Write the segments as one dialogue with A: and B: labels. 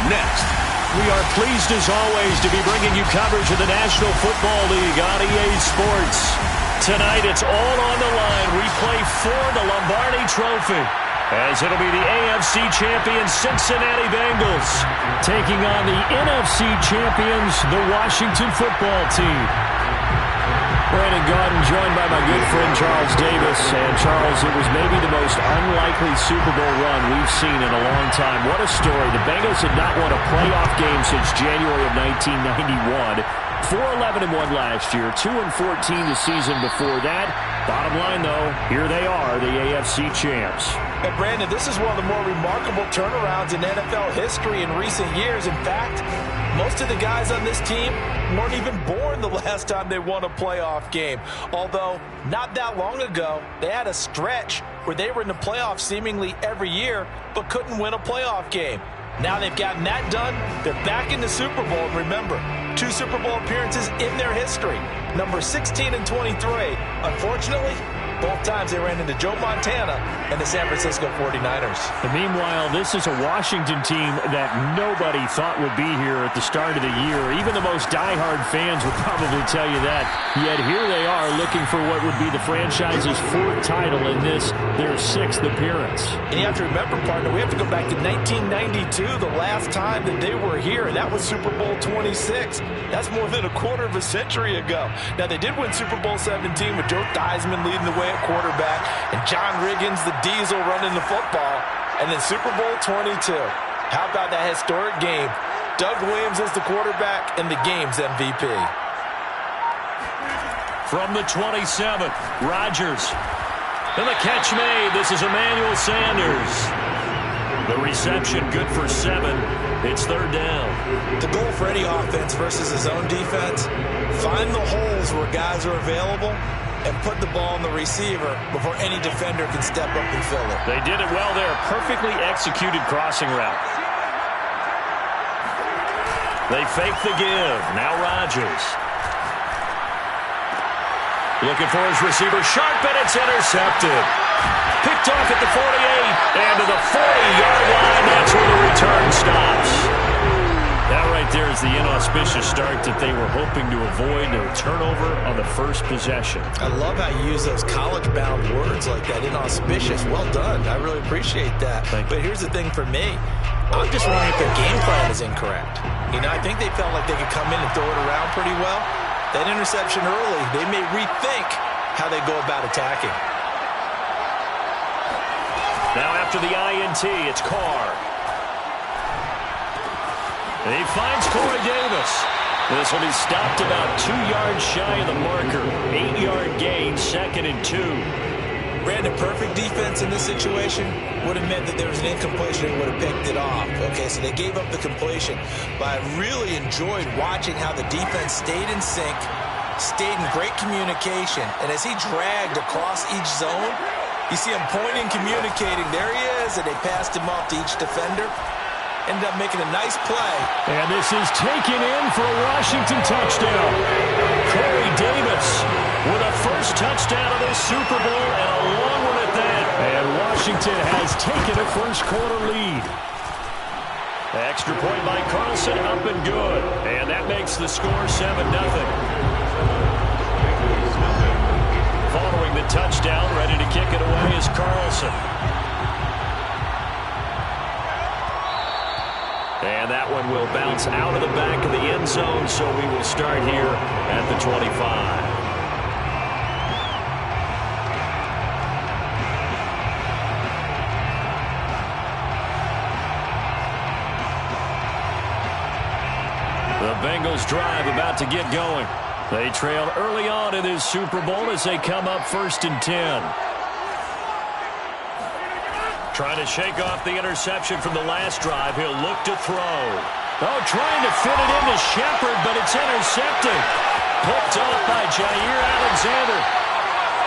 A: next.
B: We are pleased as always to be bringing you coverage of the National Football League on EA Sports. Tonight it's all on the line. We play for the Lombardi Trophy, as it'll be the AFC champions Cincinnati Bengals taking on the NFC champions, the Washington Football Team. Brandon Gaudin joined by my good friend Charles Davis. And Charles, it was maybe the most unlikely Super Bowl run we've seen in a long time. What a story. The Bengals had not won a playoff game since January of 1991. 4-11-1 last year, 2-14 the season before that. Bottom line, though, here they are, the AFC champs.
C: And Brandon, this is one of the more remarkable turnarounds in NFL history in recent years. In fact, most of the guys on this team weren't even born the last time they won a playoff game. Although, not that long ago, they had a stretch where they were in the playoffs seemingly every year, but couldn't win a playoff game. Now they've gotten that done. They're back in the Super Bowl. And remember, 2 Super Bowl appearances in their history. Number 16 and 23. Unfortunately, both times they ran into Joe Montana and the San Francisco 49ers.
B: And meanwhile, this is a Washington team that nobody thought would be here at the start of the year. Even the most diehard fans would probably tell you that. Yet here they are looking for what would be the franchise's 4th title in this, their 6th appearance.
C: And you have to remember, partner, we have to go back to 1992, the last time that they were here, and that was Super Bowl 26. That's more than a quarter of a century ago. Now, they did win Super Bowl 17 with Joe Theismann leading the way at quarterback and John Riggins, the Diesel, running the football. And then Super Bowl 22. How about that historic game? Doug Williams is the quarterback and the game's MVP.
B: From the 27, Rodgers. And the catch made. This is Emmanuel Sanders. The reception good for 7. It's 3rd down.
C: The goal for any offense versus his own defense, find the holes where guys are available and put the ball on the receiver before any defender can step up and fill it.
B: They did it well there. Perfectly executed crossing route. They fake the give. Now Rodgers. Looking for his receiver. Sharp, and it's intercepted. Picked off at the 48. And to the 40-yard line. That's where the return stops. That right there is the inauspicious start that they were hoping to avoid. A turnover on the first possession.
C: I love how you use those college-bound words like that. Inauspicious. Well done. I really appreciate that. But here's the thing for me. I'm just wondering if their game plan is incorrect. You know, I think they felt like they could come in and throw it around pretty well. That interception early, they may rethink how they go about attacking.
B: Now after the INT, it's Carr. And he finds Corey Davis. This will be stopped about 2 yards shy of the marker. 8-yard gain, 2nd and 2.
C: Brandon, perfect defense in this situation would have meant that there was an incompletion and would have picked it off. Okay, so they gave up the completion. But I really enjoyed watching how the defense stayed in sync, stayed in great communication. And as he dragged across each zone, you see him pointing, communicating. There he is, and they passed him off to each defender. Ended up making a nice play.
B: And this is taken in for a Washington touchdown. Corey Davis with a first touchdown of this Super Bowl, and a long one at that. And Washington has taken a first-quarter lead. Extra point by Carlson, up and good. And that makes the score 7-0. Following the touchdown, ready to kick it away is Carlson. And that one will bounce out of the back of the end zone, so we will start here at the 25. The Bengals drive about to get going. They trailed early on in this Super Bowl as they come up 1st and 10. Trying to shake off the interception from the last drive. He'll look to throw. Oh, trying to fit it into Shepard, but it's intercepted. Picked off by Jair Alexander.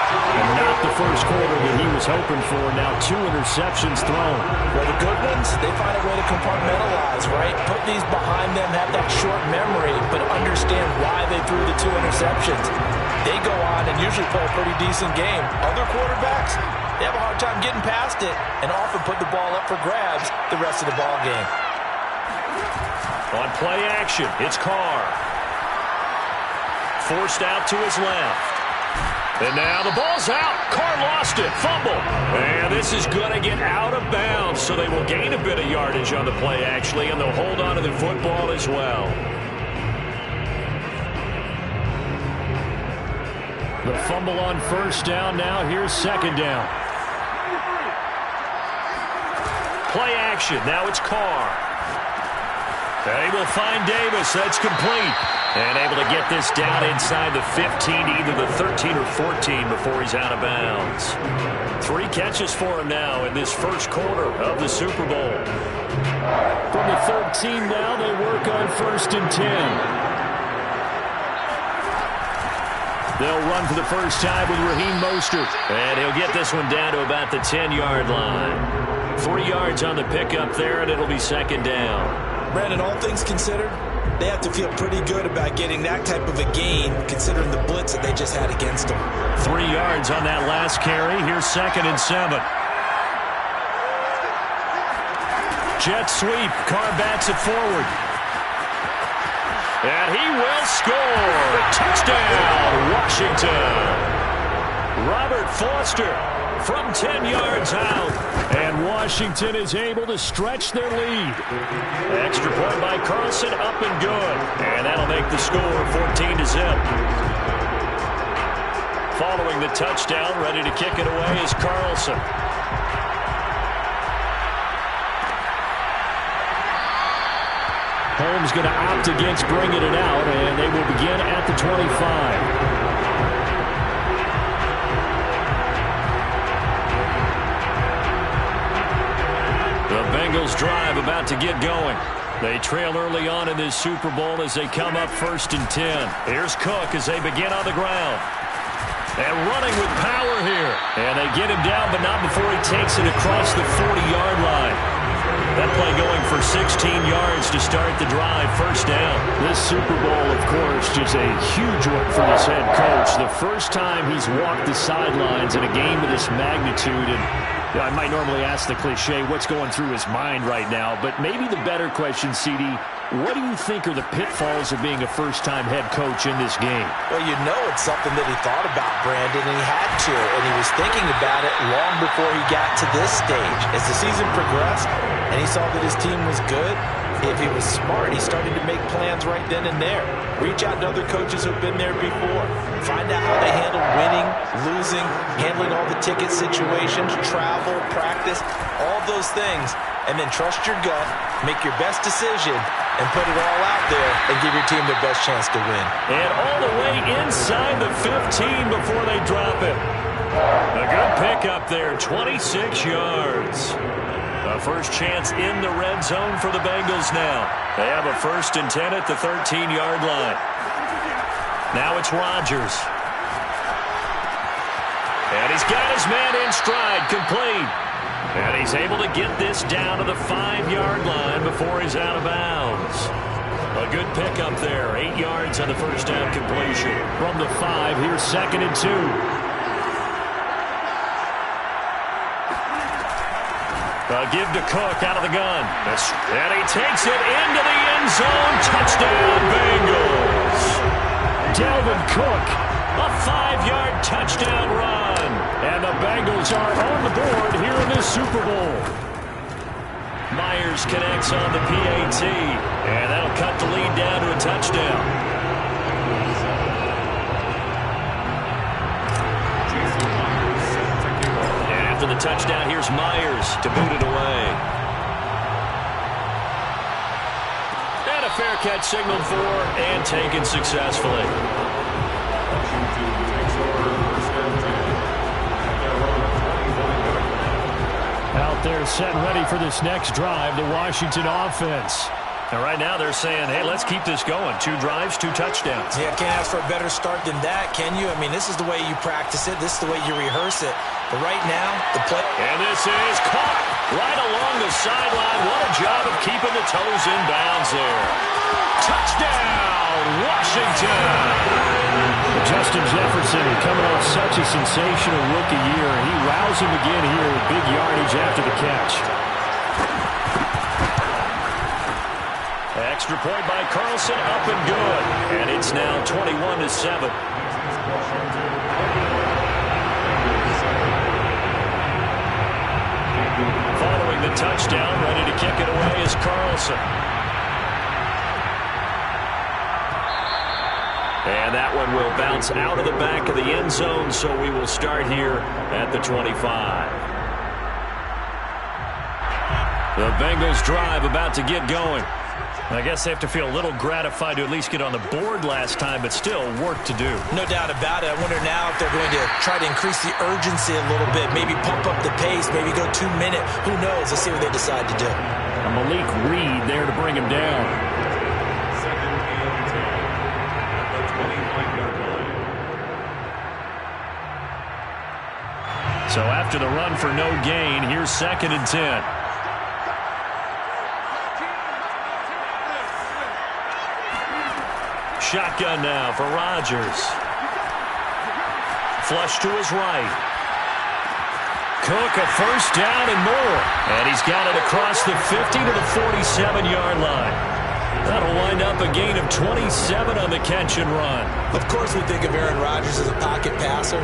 B: And not the first quarter that he was hoping for. Now 2 interceptions thrown.
C: Well, the good ones, they find a way to compartmentalize, right? Put these behind them, have that short memory, but understand why they threw the 2 interceptions. They go on and usually play a pretty decent game. Other quarterbacks, they have a hard time getting past it and often put the ball up for grabs the rest of the ball game.
B: On play action, it's Carr. Forced out to his left. And now the ball's out. Carr lost it. Fumble. And this is going to get out of bounds, so they will gain a bit of yardage on the play, actually, and they'll hold on to the football as well. The fumble on first down. Now here's second down. Play action. Now it's Carr. And he will find Davis. That's complete. And able to get this down inside the 15 to either the 13 or 14 before he's out of bounds. 3 catches for him now in this first quarter of the Super Bowl. From the 13 now, they work on 1st and 10. They'll run for the first time with Raheem Mostert. And he'll get this one down to about the 10-yard line. 3 yards on the pickup there, and it'll be second down.
C: Brandon, all things considered, they have to feel pretty good about getting that type of a gain, considering the blitz that they just had against them.
B: 3 yards on that last carry. Here's 2nd and 7. Jet sweep. Carr bats it forward. And he will score. Touchdown, Washington. Robert Foster from 10 yards out. And Washington is able to stretch their lead. Extra point by Carlson, up and good. And that'll make the score 14-0. Following the touchdown, ready to kick it away is Carlson. Holmes going to opt against bringing it out, and they will begin at the 25. The Bengals drive about to get going. They trail early on in this Super Bowl as they come up 1st and 10. Here's Cook as they begin on the ground. And running with power here. And they get him down, but not before he takes it across the 40-yard line. That play going for 16 yards to start the drive. First down. This Super Bowl, of course, is a huge one for this head coach. The first time he's walked the sidelines in a game of this magnitude. And I might normally ask the cliche, what's going through his mind right now? But maybe the better question, CD, what do you think are the pitfalls of being a first-time head coach in this game?
C: Well, you know it's something that he thought about, Brandon, and he had to. And he was thinking about it long before he got to this stage. As the season progressed and he saw that his team was good, if he was smart, he started to make plans right then and there. Reach out to other coaches who've been there before. Find out how they handle winning, losing, handling all the ticket situations, travel, practice, all those things. And then trust your gut, make your best decision, and put it all out there and give your team the best chance to win.
B: And all the way inside the 15 before they drop it. A good pickup there, 26 yards. A first chance in the red zone for the Bengals now. They have a 1st and 10 at the 13-yard line. Now it's Rodgers. And he's got his man in stride, complete. And he's able to get this down to the 5-yard line before he's out of bounds. A good pickup there, 8 yards on the first down completion. From the 5, here's 2nd and 2. Give to Cook out of the gun. And he takes it into the end zone. Touchdown, Bengals. Dalvin Cook, a 5-yard touchdown run. And the Bengals are on the board here in this Super Bowl. Myers connects on the PAT. And that'll cut the lead down to a touchdown. After the touchdown, here's Myers to boot it away. And a fair catch signaled for and taken successfully. Out there set and ready for this next drive, the Washington offense. And right now they're saying, hey, let's keep this going. 2 drives, 2 touchdowns.
C: Yeah, can't ask for a better start than that, can you? I mean, this is the way you practice it. This is the way you rehearse it. But right now, the play...
B: And this is caught right along the sideline. What a job of keeping the toes in bounds there. Touchdown, Washington! Justin Jefferson coming off such a sensational rookie year. He roused him again here with big yardage after the catch. Extra point by Carlson, up and good. And it's now 21-7. Following the touchdown, ready to kick it away is Carlson. And that one will bounce out of the back of the end zone, so we will start here at the 25. The Bengals drive about to get going. I guess they have to feel a little gratified to at least get on the board last time, but still work to do.
C: No doubt about it. I wonder now if they're going to try to increase the urgency a little bit, maybe pump up the pace, maybe go 2 minutes. Who knows? Let's see what they decide to do.
B: And Malik Reed there to bring him down. So after the run for no gain, here's 2nd and 10. Shotgun now for Rodgers. Flush to his right. Cook, a first down and more. And he's got it across the 50 to the 47-yard line. That'll wind up a gain of 27 on the catch and run.
C: Of course we think of Aaron Rodgers as a pocket passer,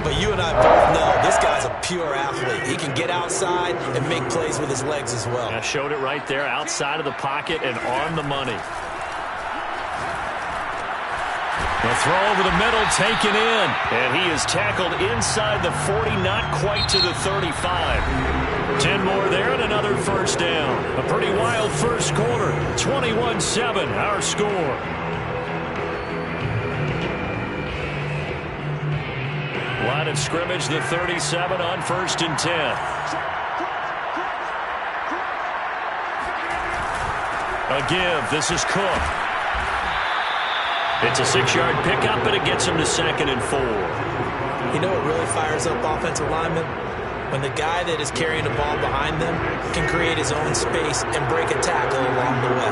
C: but you and I both know this guy's a pure athlete. He can get outside and make plays with his legs as well.
B: I showed it right there, outside of the pocket and on the money. The throw over the middle, taken in. And he is tackled inside the 40, not quite to the 35. 10 more there and another first down. A pretty wild first quarter. 21-7, our score. Line of scrimmage, the 37 on 1st and 10. A give. This is Cook. It's a 6-yard pickup, and it gets him to 2nd and 4.
C: You know what really fires up offensive linemen? When the guy that is carrying the ball behind them can create his own space and break a tackle along the way.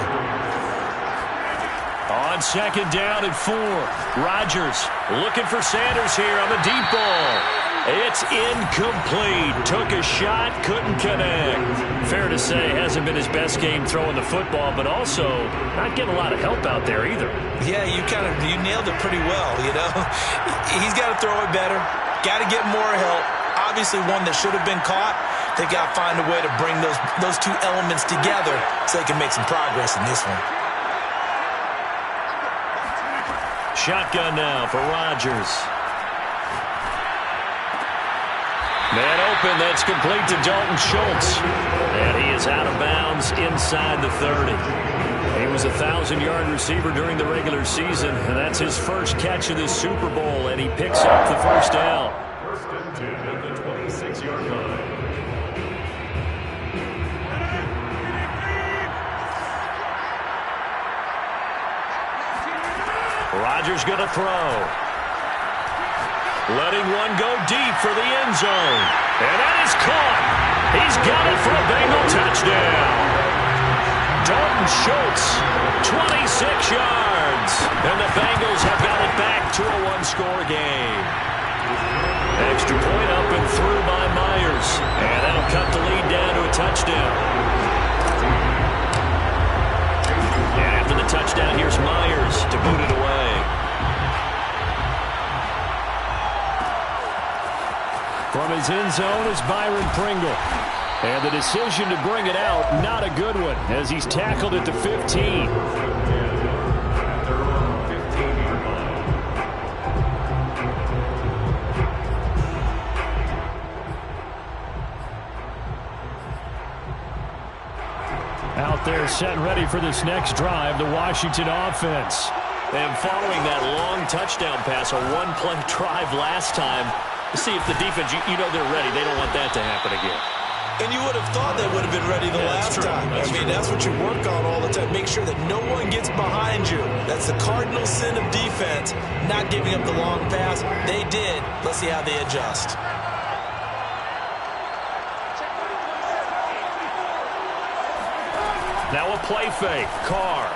B: On 2nd down and 4. Rodgers looking for Sanders here on the deep ball. It's incomplete. Took a shot, couldn't connect. Fair to say, hasn't been his best game throwing the football, but also not getting a lot of help out there either.
C: Yeah, you nailed it pretty well, you know. He's got to throw it better. Got to get more help. Obviously one that should have been caught. They got to find a way to bring those two elements together so they can make some progress in this one.
B: Shotgun now for Rodgers. Man open, that's complete to Dalton Schultz. And he is out of bounds inside the 30. He was a 1,000-yard receiver during the regular season, and that's his first catch of the Super Bowl, and he picks up the first down.
A: 1st and 10 at the 26-yard line.
B: Rodgers going to throw. Letting one go deep for the end zone. And that is caught. He's got it for a Bengal touchdown. Dalton Schultz, 26 yards. And the Bengals have got it back to a one-score game. Extra point up and through by Myers. And that'll cut the lead down to a touchdown. And after the touchdown, here's Myers to boot it away. From his end zone is Byron Pringle. And the decision to bring it out, not a good one, as he's tackled at the 15. Out there set and ready for this next drive, the Washington offense. And following that long touchdown pass, a one-play drive last time, see if the defense, you know they're ready. They don't want that to happen again.
C: And you would have thought they would have been ready the last time. That's what you work on all the time. Make sure that no one gets behind you. That's the cardinal sin of defense, not giving up the long pass. They did. Let's see how they adjust.
B: Now a play fake. Carr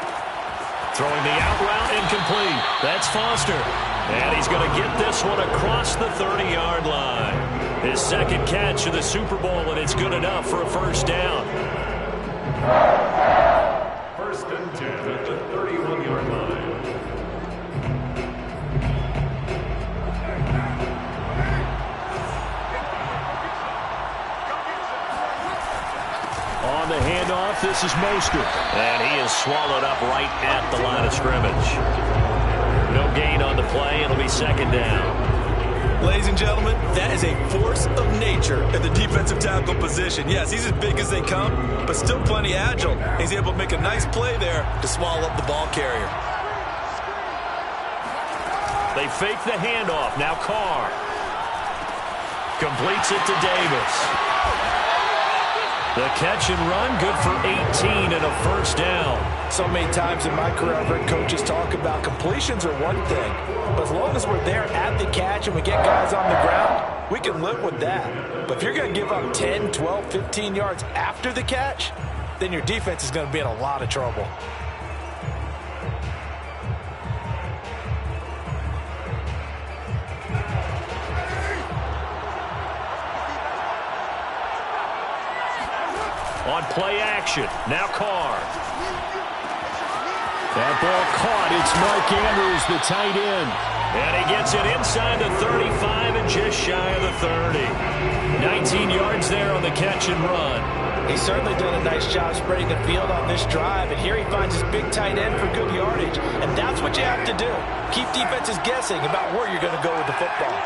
B: throwing the out route incomplete. That's Foster. And he's going to get this one across the 30-yard line. His second catch of the Super Bowl, and it's good enough for a first down.
A: 1st and 10.
B: This is Mostert. And he is swallowed up right at the line of scrimmage. No gain on the play. It'll be second down.
C: Ladies and gentlemen, that is a force of nature at the defensive tackle position. Yes, he's as big as they come, but still plenty agile. He's able to make a nice play there to swallow up the ball carrier.
B: They fake the handoff. Now Carr completes it to Davis. The catch and run, good for 18 and a first down.
C: So many times in my career, I've heard coaches talk about completions are one thing, but as long as we're there at the catch and we get guys on the ground, we can live with that. But if you're going to give up 10, 12, 15 yards after the catch, then your defense is going to be in a lot of trouble.
B: On play action, now Carr. That ball caught. It's Mark Andrews, the tight end. And he gets it inside the 35 and just shy of the 30. 19 yards there on the catch and run.
C: He's certainly done a nice job spreading the field on this drive, and here he finds his big tight end for good yardage. And that's what you have to do. Keep defenses guessing about where you're going to go with the football.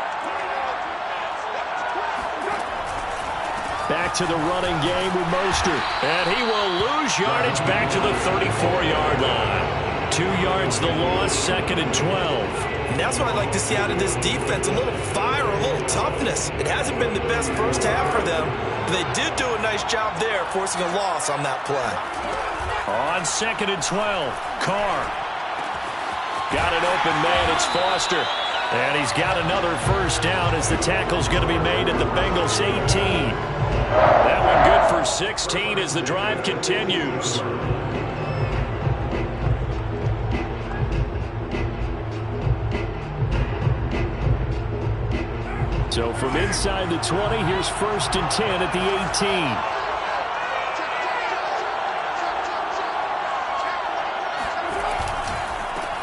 B: Back to the running game with Mostert. And he will lose yardage back to the 34-yard line. 2 yards the loss, second and 12.
C: And that's what I'd like to see out of this defense, a little fire, a little toughness. It hasn't been the best first half for them, but they did do a nice job there, forcing a loss on that play.
B: On second and 12, Carr. Got an open man, it's Foster. And he's got another first down as the tackle's going to be made at the Bengals 18. That one good for 16 as the drive continues. So from inside the 20, here's first and 10 at the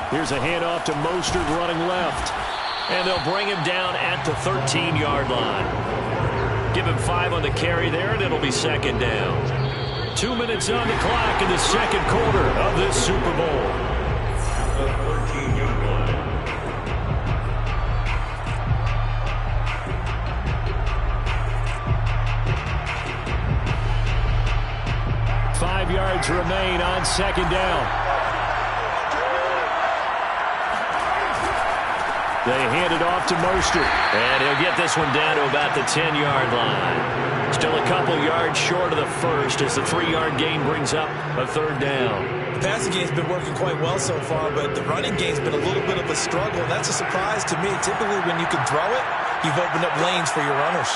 B: 18. Here's a handoff to Mostert running left. And they'll bring him down at the 13-yard line. Give him 5 on the carry there, and it'll be second down. 2 minutes on the clock in the second quarter of this Super Bowl.
A: The 13-yard line.
B: 5 yards remain on second down. They hand it off to Mostert. And he'll get this one down to about the 10-yard line. Still a couple yards short of the first as the 3-yard gain brings up a third down.
C: The passing game's been working quite well so far, but the running game's been a little bit of a struggle, and that's a surprise to me. Typically, when you can throw it, you've opened up lanes for your runners.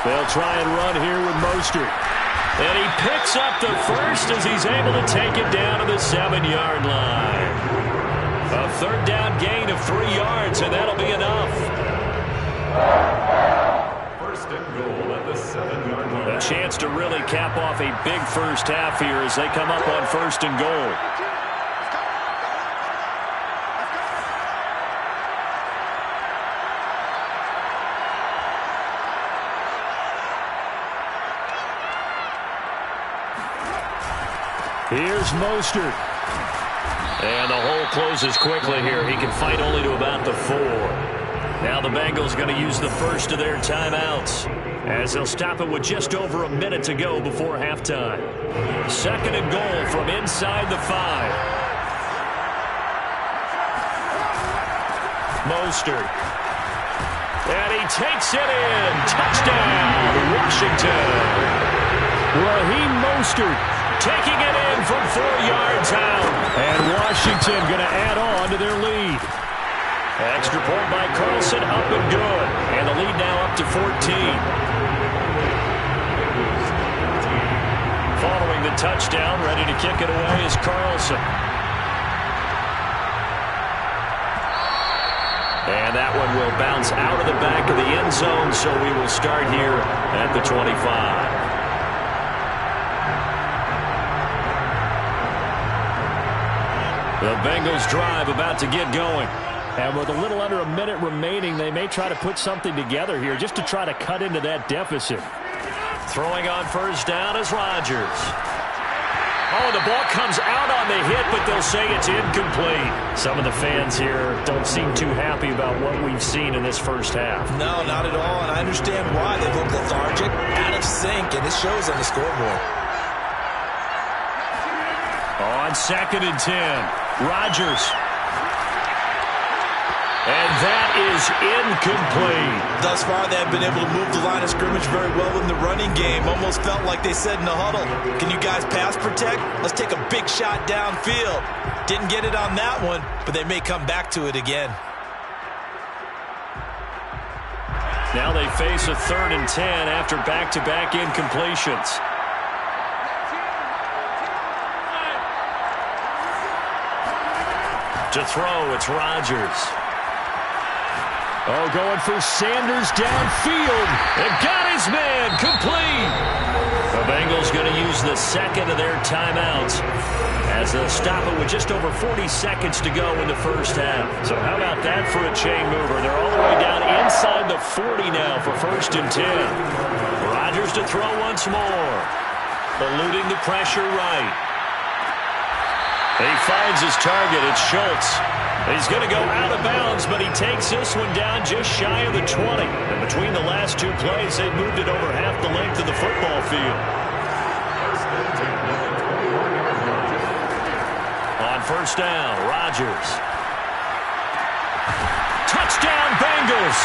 B: They'll try and run here with Mostert. And he picks up the first as he's able to take it down to the 7-yard line. A third down gain of 3 yards, and that'll be enough.
A: First and goal at the 7-yard line.
B: A chance to really cap off a big first half here as they come up on first and goal. Here's Mostert. And the hole closes quickly here. He can fight only to about the 4. Now the Bengals going to use the first of their timeouts as they'll stop it with just over a minute to go before halftime. Second and goal from inside the 5. Mostert. And he takes it in. Touchdown, Washington. Raheem Mostert taking it in from 4 yards out. And Washington going to add on to their lead. Extra point by Carlson, up and good. And the lead now up to 14. Following the touchdown, ready to kick it away is Carlson. And that one will bounce out of the back of the end zone, so we will start here at the 25. The Bengals drive about to get going. And with a little under a minute remaining, they may try to put something together here just to try to cut into that deficit. Throwing on first down is Rodgers. Oh, the ball comes out on the hit, but they'll say it's incomplete. Some of the fans here don't seem too happy about what we've seen in this first half.
C: No, not at all, and I understand why. They look lethargic, out of sync, and it shows on the scoreboard.
B: On 2nd and 10, Rodgers. And that is incomplete.
C: Thus far, they have been able to move the line of scrimmage very well in the running game. Almost felt like they said in the huddle, can you guys pass protect? Let's take a big shot downfield. Didn't get it on that one, but they may come back to it again.
B: Now they face a 3rd and 10 after back-to-back incompletions. To throw, it's Rodgers. Oh, going for Sanders downfield. And got his man complete. The Bengals going to use the second of their timeouts as they'll stop it with just over 40 seconds to go in the first half. So how about that for a chain mover? They're all the way down inside the 40 now for 1st and 10. Rodgers to throw once more. Eluding the pressure right. He finds his target. It's Schultz. He's going to go out of bounds, but he takes this one down just shy of the 20. And between the last two plays, they've moved it over half the length of the football field. On first down, Rodgers. Touchdown, Bengals.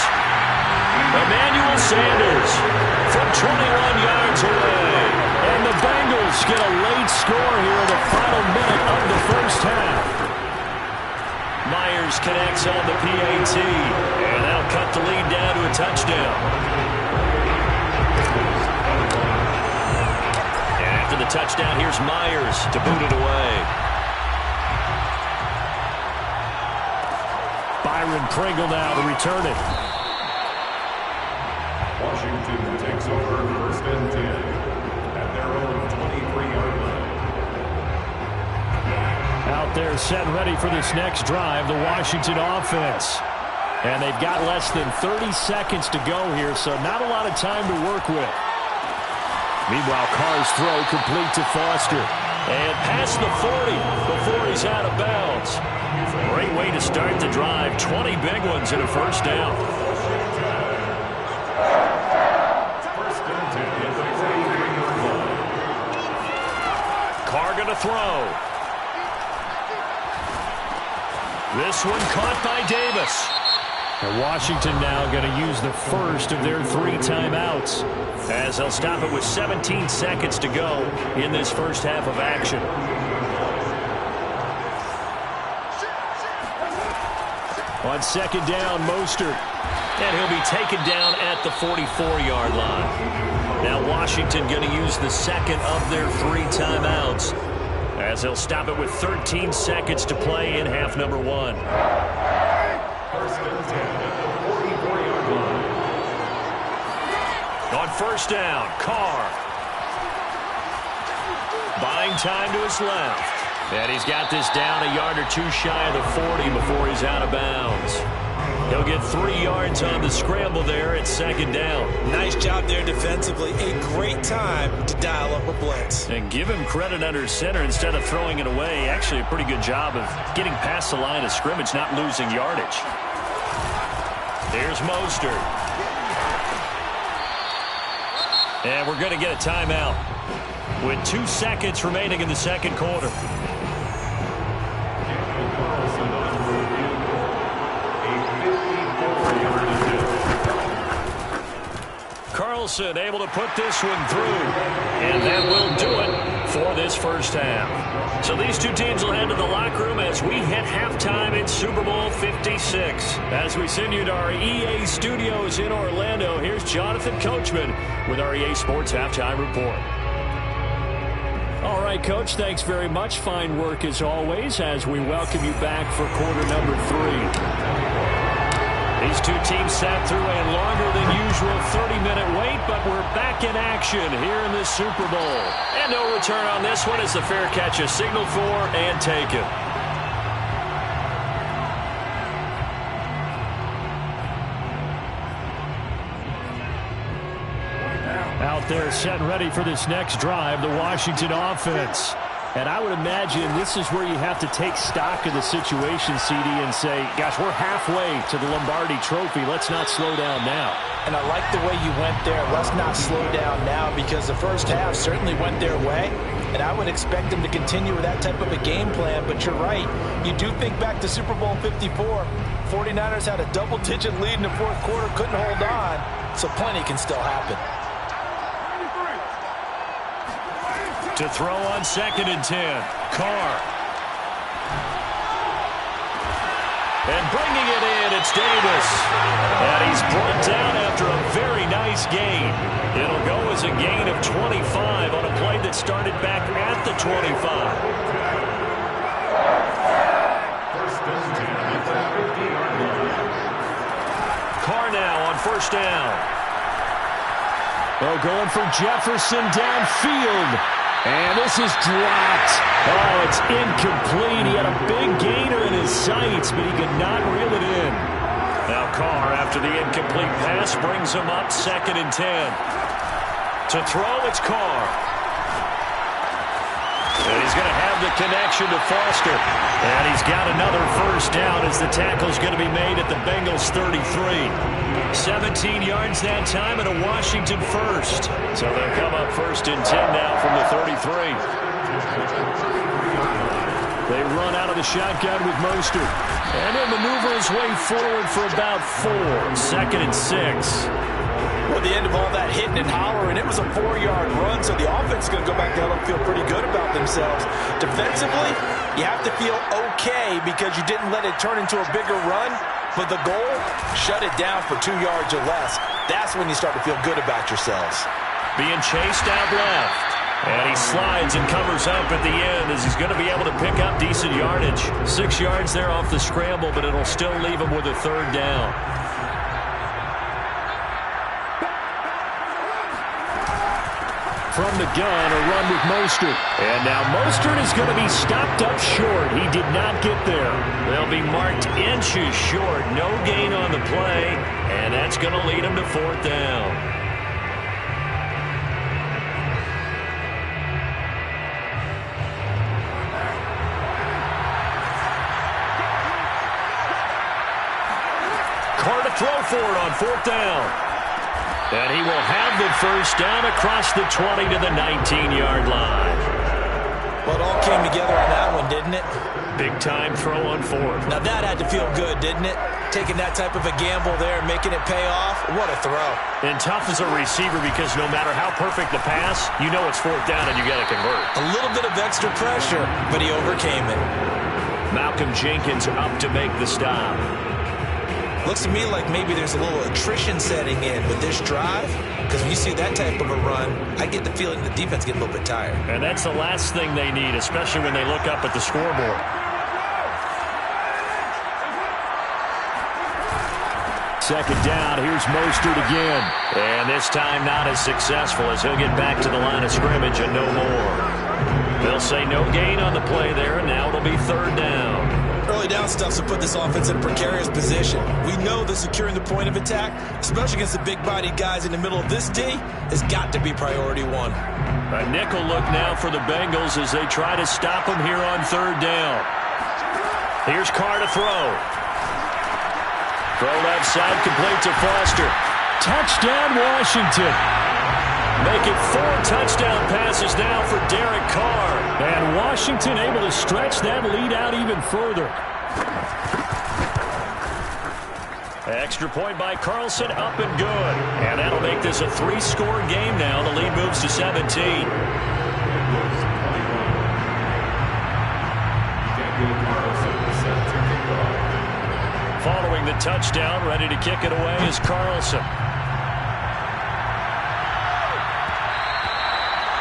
B: Emmanuel Sanders from 21 yards away. And the Bengals get a late score here in the final minute of the first half. Myers connects on the PAT, and that'll cut the lead down to a touchdown. And after the touchdown, here's Myers to boot it away. Byron Pringle now to return it.
A: Washington takes over 1st and 10 at their own 23-yard line.
B: Out there set ready for this next drive, the Washington offense. And they've got less than 30 seconds to go here, so not a lot of time to work with. Meanwhile, Carr's throw complete to Foster. And past the 40 before he's out of bounds. Great way to start the drive. 20 big ones in a first down. Carr going to throw. This one caught by Davis. And Washington now going to use the first of their 3 timeouts as they'll stop it with 17 seconds to go in this first half of action. On 2nd down, Mostert. And he'll be taken down at the 44-yard line. Now Washington going to use the second of their 3 timeouts as they'll stop it with 13 seconds to play in half number 1.
A: 1st and 10 at the 44-yard line.
B: On first down, Carr. Buying time to his left. And he's got this down a yard or 2 shy of the 40 before he's out of bounds. He'll get 3 yards on the scramble there at 2nd down.
C: Nice job there defensively. A great time to dial up a blitz.
B: And give him credit under center instead of throwing it away. Actually a pretty good job of getting past the line of scrimmage, not losing yardage. Here's Mostert. And we're going to get a timeout with 2 seconds remaining in the second quarter. Carlson able to put this one through. And that will do it for this first half. So these two teams will head to the locker room as we hit halftime in Super Bowl 56. As we send you to our EA studios in Orlando, here's Jonathan Coachman with our EA Sports Halftime Report. All right, Coach, thanks very much. Fine work as always as we welcome you back for quarter number 3. These two teams sat through a longer than usual 30-minute wait, but we're back in action here in the Super Bowl. And no return on this one as the fair catch is signaled for and taken. out there setting ready for this next drive, the Washington offense. And I would imagine this is where you have to take stock of the situation, CD, and say, gosh, we're halfway to the Lombardi Trophy. Let's not slow down now.
C: And I like the way you went there. Let's not slow down now, because the first half certainly went their way. And I would expect them to continue with that type of a game plan. But you're right. You do think back to Super Bowl 54. 49ers had a double-digit lead in the fourth quarter, couldn't hold on. So plenty can still happen.
B: To throw on 2nd and 10, Carr. And bringing it in, it's Davis. And he's brought down after a very nice gain. It'll go as a gain of 25 on a play that started back at the 25. Carr now on 1st down. Oh, going for Jefferson downfield. And this is dropped. Oh, it's incomplete. He had a big gainer in his sights, but he could not reel it in. Now Carr, after the incomplete pass, brings him up 2nd and 10. To throw, it's Carr. And he's going to have the connection to Foster. And he's got another 1st down as the tackle's going to be made at the Bengals 33. 17 yards that time and a Washington 1st. So they'll come up 1st and 10 now from the 33. They run out of the shotgun with Mostert. And he'll maneuver his way forward for about 4. 2nd and 6.
C: Well, the end of all that hitting and hollering, it was a 4-yard run, so the offense is going to go back down and feel pretty good about themselves. Defensively, you have to feel okay because you didn't let it turn into a bigger run, but the goal, shut it down for 2 yards or less. That's when you start to feel good about yourselves.
B: Being chased out left. And he slides and covers up at the end as he's going to be able to pick up decent yardage. 6 yards there off the scramble, but it'll still leave him with a 3rd down. From the gun, a run with Mostert. And now Mostert is going to be stopped up short. He did not get there. They'll be marked inches short. No gain on the play, and that's going to lead him to 4th down. Carr to throw for it on 4th down. And he will have the 1st down across the 20 to the 19-yard line.
C: Well, it all came together on that one, didn't it?
B: Big-time throw on 4th.
C: Now that had to feel good, didn't it? Taking that type of a gamble there and making it pay off. What a throw.
B: And tough as a receiver because no matter how perfect the pass, you know it's 4th down and you got to convert.
C: A little bit of extra pressure, but he overcame it.
B: Malcolm Jenkins up to make the stop.
C: Looks to me like maybe there's a little attrition setting in with this drive, because when you see that type of a run, I get the feeling the defense gets a little bit tired.
B: And that's the last thing they need, especially when they look up at the scoreboard. Second down, here's Mostert again. And this time not as successful as he'll get back to the line of scrimmage and no more. They'll say no gain on the play there, and now it'll be 3rd down.
C: Early down stuff to put this offense in a precarious position. We know that securing the point of attack, especially against the big-bodied guys in the middle of this D, has got to be priority 1.
B: A nickel look now for the Bengals as they try to stop him here on 3rd down. Here's Carr to throw. Throw left side, complete to Foster. Touchdown, Washington. Make it 4 touchdown passes now for Derek Carr. And Washington able to stretch that lead out even further. Extra point by Carlson, up and good. And that'll make this a 3-score game now. The lead moves to 17. Following the touchdown, ready to kick it away is Carlson.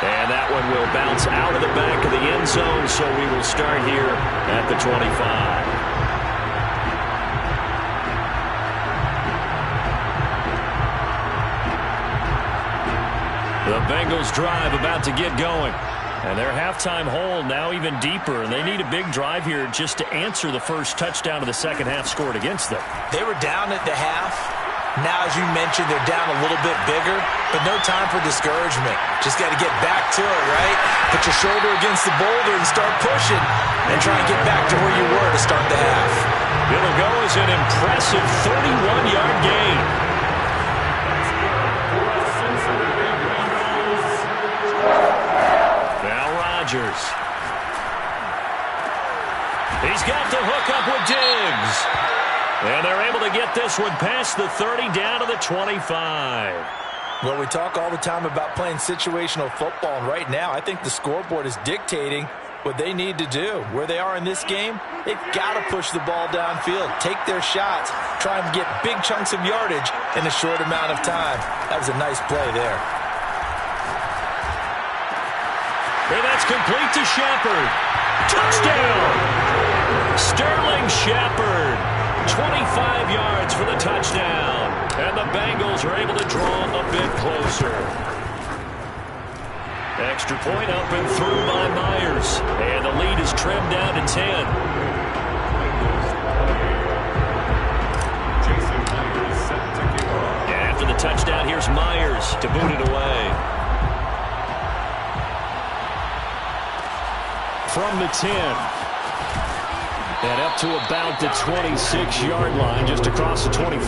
B: And that one will bounce out of the back of the end zone, so we will start here at the 25. The Bengals drive about to get going. And their halftime hole now even deeper, and they need a big drive here just to answer the first touchdown of the second half scored against them.
C: They were down at the half, Now, as you mentioned, they're down a little bit bigger, but no time for discouragement. Just got to get back to it, right? Put your shoulder against the boulder and start pushing and try and get back to where you were to start the half.
B: It'll go as an impressive 31-yard gain. Now Rodgers. He's got the hook up with Diggs. And they're able to get this one past the 30 down to the 25.
C: Well, we talk all the time about playing situational football, and right now I think the scoreboard is dictating what they need to do. Where they are in this game, they've got to push the ball downfield, take their shots, try and get big chunks of yardage in a short amount of time. That was a nice play there.
B: And that's complete to Shepard. Touchdown! Sterling Shepard, 25 yards for the touchdown. And the Bengals are able to draw a bit closer. Extra point up and through by Myers. And the lead is trimmed down to 10. And after the touchdown, here's Myers to boot it away. From the 10. And up to about the 26-yard line, just across the 25.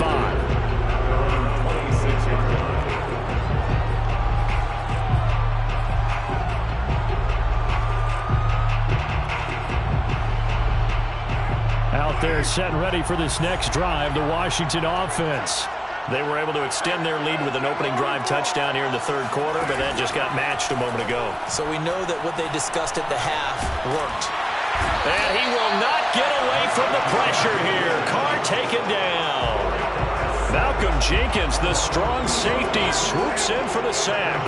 B: Out there set and ready for this next drive, the Washington offense. They were able to extend their lead with an opening drive touchdown here in the third quarter, but that just got matched a moment ago.
C: So we know that what they discussed at the half worked.
B: And he will not get away from the pressure here. Carr taken down. Malcolm Jenkins, the strong safety, swoops in for the sack.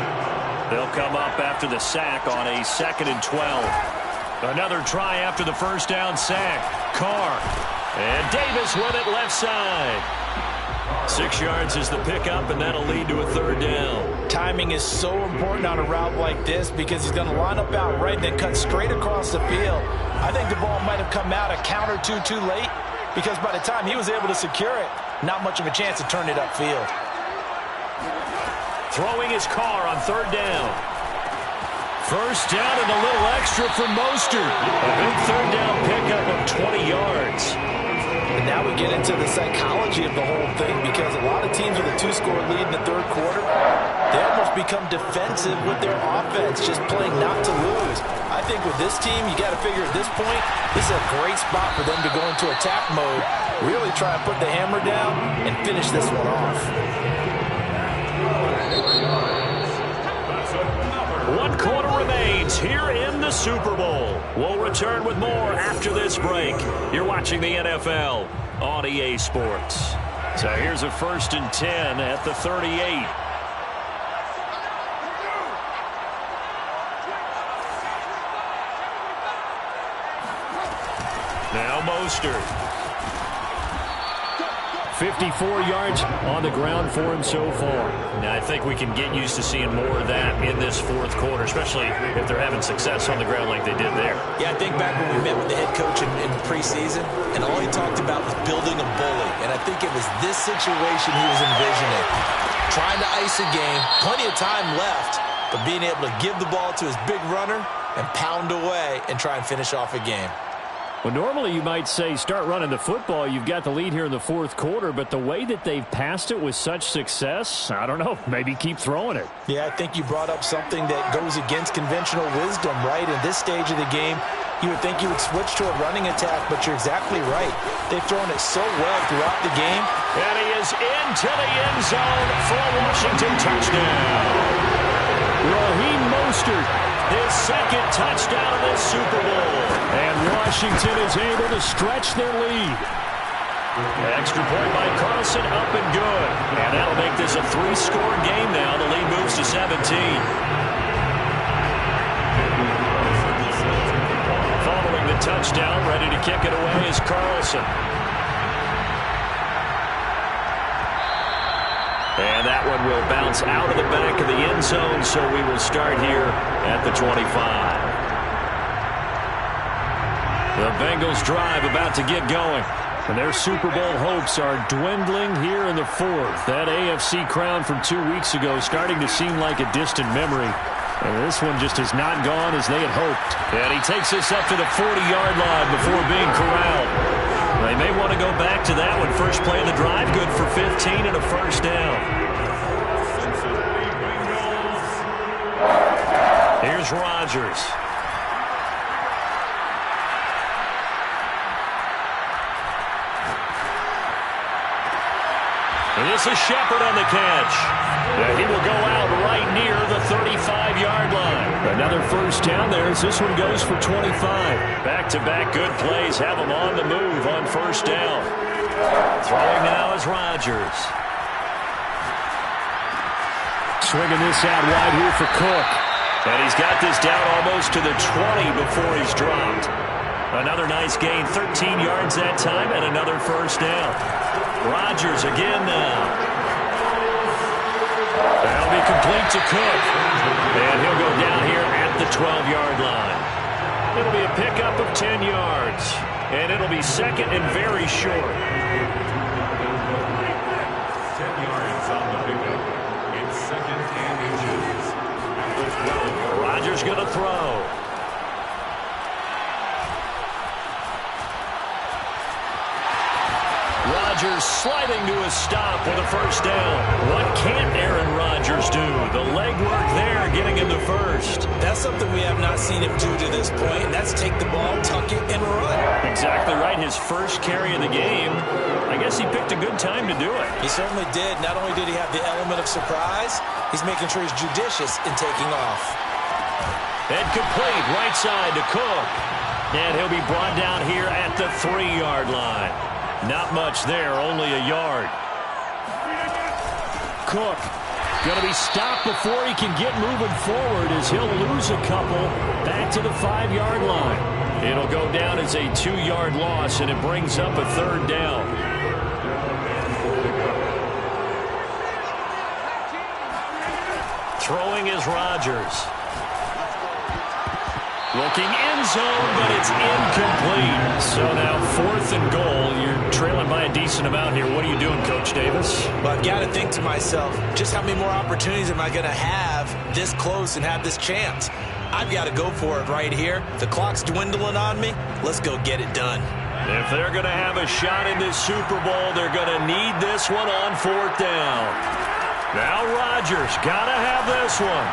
B: They'll come up after the sack on a 2nd and 12. Another try after the first down sack. Carr. And Davis with it left side. 6 yards is the pickup, and that'll lead to a third down.
C: Timing is so important on a route like this because he's going to line up out right and then cut straight across the field. I think the ball might have come out a count or two too late because by the time he was able to secure it, not much of a chance to turn it upfield.
B: Throwing his Carr on third down. First down and a little extra for Mostert. A big third down pickup of 20 yards.
C: And now we get into the psychology of the whole thing because a lot of teams with a 2-score lead in the third quarter, they almost become defensive with their offense, just playing not to lose. I think with this team, you got to figure at this point, this is a great spot for them to go into attack mode, really try and put the hammer down and finish this one off.
B: 1 quarter remains here in the Super Bowl. We'll return with more after this break. You're watching the NFL on EA Sports. So here's a 1st and 10 at the 38. Now Mostert. 54 yards on the ground for him so far. Now, I think we can get used to seeing more of that in this fourth quarter, especially if they're having success on the ground like they did there.
C: Yeah, I think back when we met with the head coach in preseason, and all he talked about was building a bully. And I think it was this situation he was envisioning. Trying to ice a game, plenty of time left, but being able to give the ball to his big runner and pound away and try and finish off a game.
B: Well, normally you might say start running the football. You've got the lead here in the fourth quarter, but the way that they've passed it with such success, I don't know, maybe keep throwing it.
C: Yeah, I think you brought up something that goes against conventional wisdom, right? In this stage of the game, you would think you would switch to a running attack, but you're exactly right. They've thrown it so well throughout the game.
B: And he is into the end zone for a Washington touchdown. Raheem Mostert, his second touchdown of this Super Bowl. And Washington is able to stretch their lead. Extra point by Carlson, up and good. And that'll make this a 3-score game now. The lead moves to 17. Following the touchdown, ready to kick it away is Carlson. And that one will bounce out of the back of the end zone, so we will start here at the 25. The Bengals drive about to get going. And their Super Bowl hopes are dwindling here in the fourth. That AFC crown from 2 weeks ago starting to seem like a distant memory. And this one just has not gone as they had hoped. And he takes us up to the 40-yard line before being corralled. They may want to go back to that one. First play of the drive, good for 15 and a first down. Here's Rodgers. And this is Shepard on the catch. And he will go out right near the 35-yard line. Another first down there as this one goes for 25. Back-to-back good plays have him on the move on first down. Throwing now is Rodgers. Swinging this out wide here for Cook. And he's got this down almost to the 20 before he's dropped. Another nice gain, 13 yards that time, and another first down. Rodgers again now. That'll be complete to Cook. And he'll go down here at the 12-yard line. It'll be a pickup of 10 yards. And it'll be second and very short.
A: 10 yards on the pickup. It's second and inches.
B: Rodgers going to throw. Rodgers sliding to a stop with a first down. What can't Aaron Rodgers do? The legwork there getting him the first.
C: That's something we have not seen him do to this point, and that's take the ball, tuck it, and run.
B: Exactly right. His first carry of the game. I guess he picked a good time to do it.
C: He certainly did. Not only did he have the element of surprise, he's making sure he's judicious in taking off.
B: And complete right side to Cook. And he'll be brought down here at the 3-yard line. Not much there, only a yard. Cook going to be stopped before he can get moving forward as he'll lose a couple back to the 5-yard line. It'll go down as a 2-yard loss, and it brings up a third down. Throwing is Rodgers. Looking end zone, but it's incomplete. So now 4th and goal. You're trailing by a decent amount here. What are you doing, Coach Davis?
C: Well, I've got to think to myself, just how many more opportunities am I going to have this close and have this chance? I've got to go for it right here. The clock's dwindling on me. Let's go get it done.
B: If they're going to have a shot in this Super Bowl, they're going to need this one on 4th down. Now Rodgers got to have this one.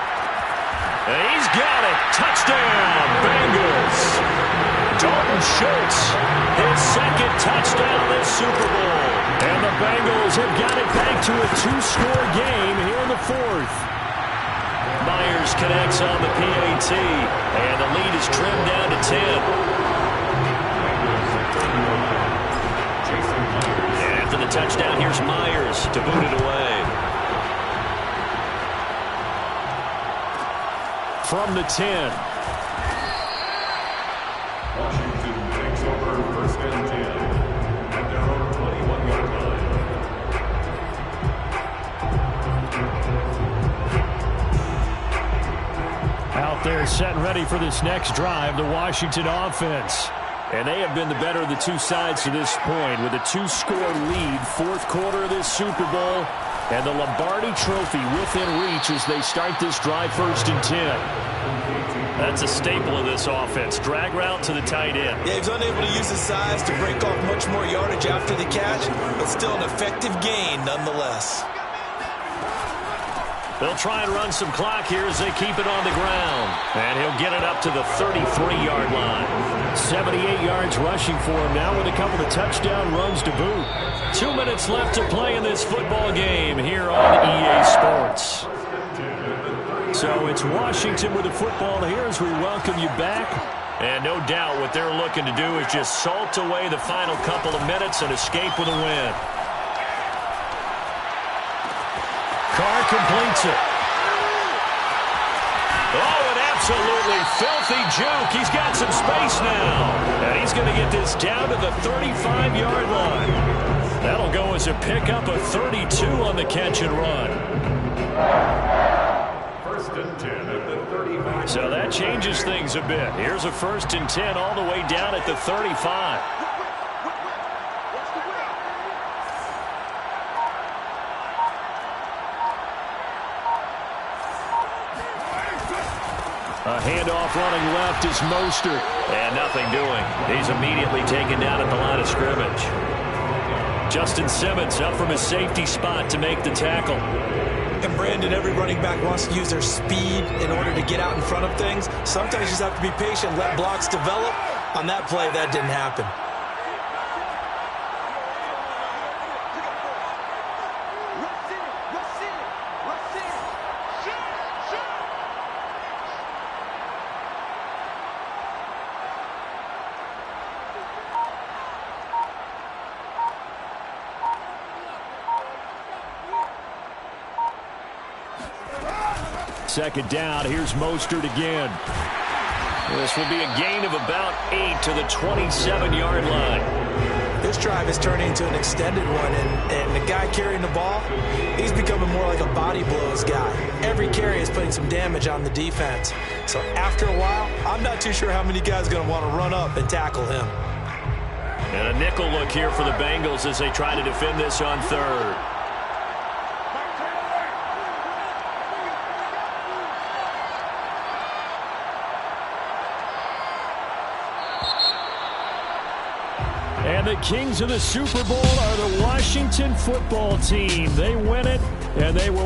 B: And he's got it. Touchdown, Bengals. Dalton Schultz, his second touchdown this Super Bowl. And the Bengals have got it back to a 2-score game here in the 4th. Myers connects on the PAT, and the lead is trimmed down to 10. And after the touchdown, here's Myers to boot it away. From the 10.
A: Washington takes over first and 10 at their own 21-yard line.
B: Out there set and ready for this next drive, the Washington offense. And they have been the better of the two sides to this point with a 2-score lead, 4th quarter of this Super Bowl. And the Lombardi Trophy within reach as they start this drive 1st and 10. That's a staple of this offense. Drag route to the tight end.
C: Yeah, he's unable to use his size to break off much more yardage after the catch, but still an effective gain nonetheless.
B: They'll try and run some clock here as they keep it on the ground. And he'll get it up to the 33-yard line. 78 yards rushing for him now with a couple of touchdown runs to boot. 2 minutes left to play in this football game here on EA Sports. So it's Washington with the football here as we welcome you back. And no doubt what they're looking to do is just salt away the final couple of minutes and escape with a win. Carr completes it. Oh, an absolutely filthy juke. He's got some space now. And he's going to get this down to the 35-yard line. That'll go as a pickup of 32 on the catch and run.
A: First and 10 at the 35.
B: So that changes things a bit. Here's a 1st and 10 all the way down at the 35. A handoff running left is Mostert. And nothing doing. He's immediately taken down at the line of scrimmage. Justin Simmons up from his safety spot to make the tackle.
C: And Brandon, every running back wants to use their speed in order to get out in front of things. Sometimes you just have to be patient, let blocks develop. On that play, that didn't happen.
B: Second down, here's Mostert again. This will be a gain of about 8 to the 27-yard line.
C: This drive is turning into an extended one, and the guy carrying the ball, he's becoming more like a body blows guy. Every carry is putting some damage on the defense. So after a while, I'm not too sure how many guys are going to want to run up and tackle him.
B: And a nickel look here for the Bengals as they try to defend this on third. And the kings of the Super Bowl are the Washington football team. They win it, and they will